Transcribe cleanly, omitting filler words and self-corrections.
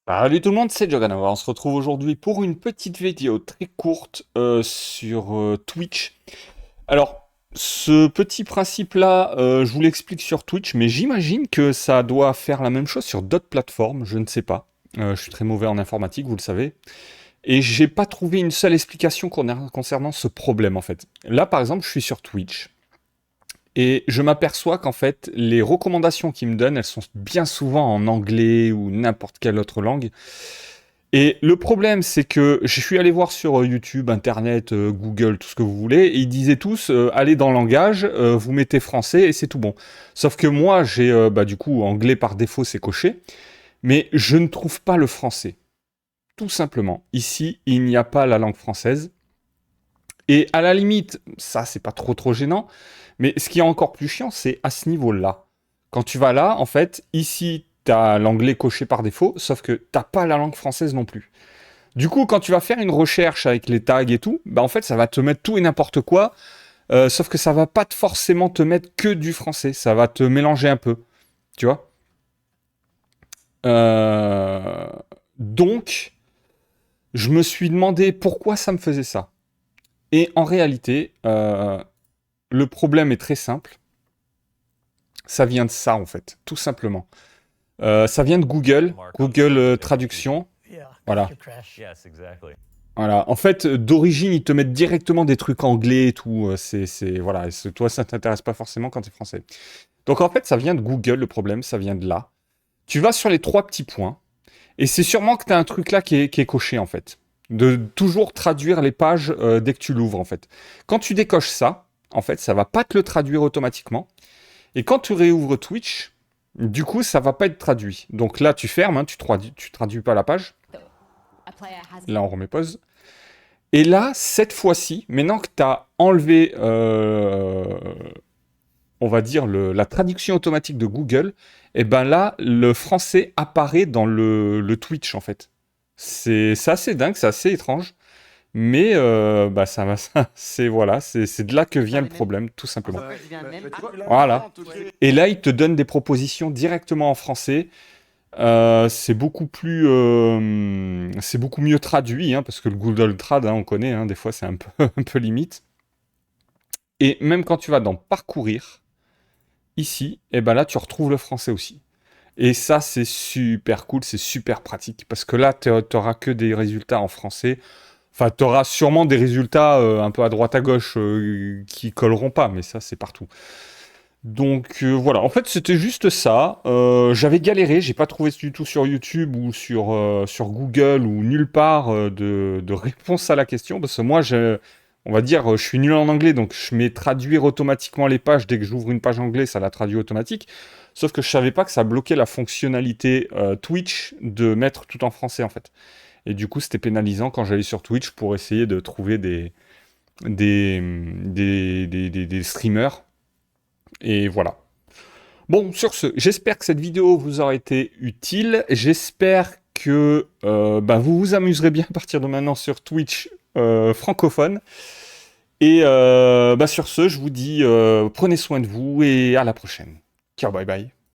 Salut tout le monde, c'est Joganova. On se retrouve aujourd'hui pour une petite vidéo très courte sur Twitch. Alors, ce petit principe-là, je vous l'explique sur Twitch, mais j'imagine que ça doit faire la même chose sur d'autres plateformes, je ne sais pas. Je suis très mauvais en informatique, vous le savez. Et j'ai pas trouvé une seule explication concernant ce problème en fait. Là, par exemple, je suis sur Twitch. Et je m'aperçois qu'en fait, les recommandations qu'ils me donnent, elles sont bien souvent en anglais ou n'importe quelle autre langue. Et le problème, c'est que je suis allé voir sur YouTube, Internet, Google, tout ce que vous voulez, et ils disaient tous, allez dans langage, vous mettez français et c'est tout bon. Sauf que moi, j'ai, du coup, anglais par défaut, c'est coché, mais je ne trouve pas le français. Tout simplement. Ici, il n'y a pas la langue française. Et à la limite, ça, c'est pas trop gênant, mais ce qui est encore plus chiant, c'est à ce niveau-là. Quand tu vas là, en fait, ici, t'as l'anglais coché par défaut, sauf que t'as pas la langue française non plus. Du coup, quand tu vas faire une recherche avec les tags et tout, bah en fait, ça va te mettre tout et n'importe quoi, sauf que ça va pas forcément te mettre que du français, ça va te mélanger un peu, tu vois. Euh, Donc, je me suis demandé pourquoi ça me faisait ça. Et en réalité, le problème est très simple. Ça vient de ça, en fait, tout simplement. Ça vient de Google, Google Traduction. Yeah, Voilà. computer crash. Yes, exactly. Voilà. En fait, d'origine, ils te mettent directement des trucs anglais et tout. Voilà. Toi, ça t'intéresse pas forcément quand t'es français. Donc, en fait, ça vient de Google, le problème, ça vient de là. Tu vas sur les trois petits points, et c'est sûrement que t'as un truc là qui est coché, en fait. De toujours traduire les pages dès que tu l'ouvres, en fait. Quand tu décoches ça, en fait, ça va pas te le traduire automatiquement. Et quand tu réouvres Twitch, du coup, ça va pas être traduit. Donc là, tu fermes, hein, tu traduis pas la page. Là, on remet pause. Et là, cette fois-ci, maintenant que tu as enlevé, on va dire, la traduction automatique de Google, et ben là, le français apparaît dans le Twitch, en fait. C'est assez dingue, c'est assez étrange. Mais c'est voilà, c'est de là que vient le problème, tout simplement. Voilà. Et là, il te donne des propositions directement en français. C'est beaucoup mieux traduit, hein, parce que le Google Trad, hein, on connaît, hein, des fois c'est un peu, un peu limite. Et même quand tu vas dans Parcourir, ici, et ben là tu retrouves le français aussi. Et ça c'est super cool, c'est super pratique, parce que là tu n'auras que des résultats en français. Enfin, tu auras sûrement des résultats un peu à droite à gauche qui colleront pas, mais ça c'est partout. Donc voilà, en fait c'était juste ça. J'avais galéré, j'ai pas trouvé du tout sur YouTube ou sur Google ou nulle part de réponse à la question, parce que moi on va dire, je suis nul en anglais, donc je mets traduire automatiquement les pages dès que j'ouvre une page anglais, ça la traduit automatique. Sauf que je savais pas que ça bloquait la fonctionnalité Twitch de mettre tout en français en fait. Et du coup c'était pénalisant quand j'allais sur Twitch pour essayer de trouver des streamers. Et voilà. Bon, sur ce, j'espère que cette vidéo vous aura été utile. J'espère que vous vous amuserez bien à partir de maintenant sur Twitch francophone. Et sur ce, je vous dis prenez soin de vous et à la prochaine. Ciao, bye bye.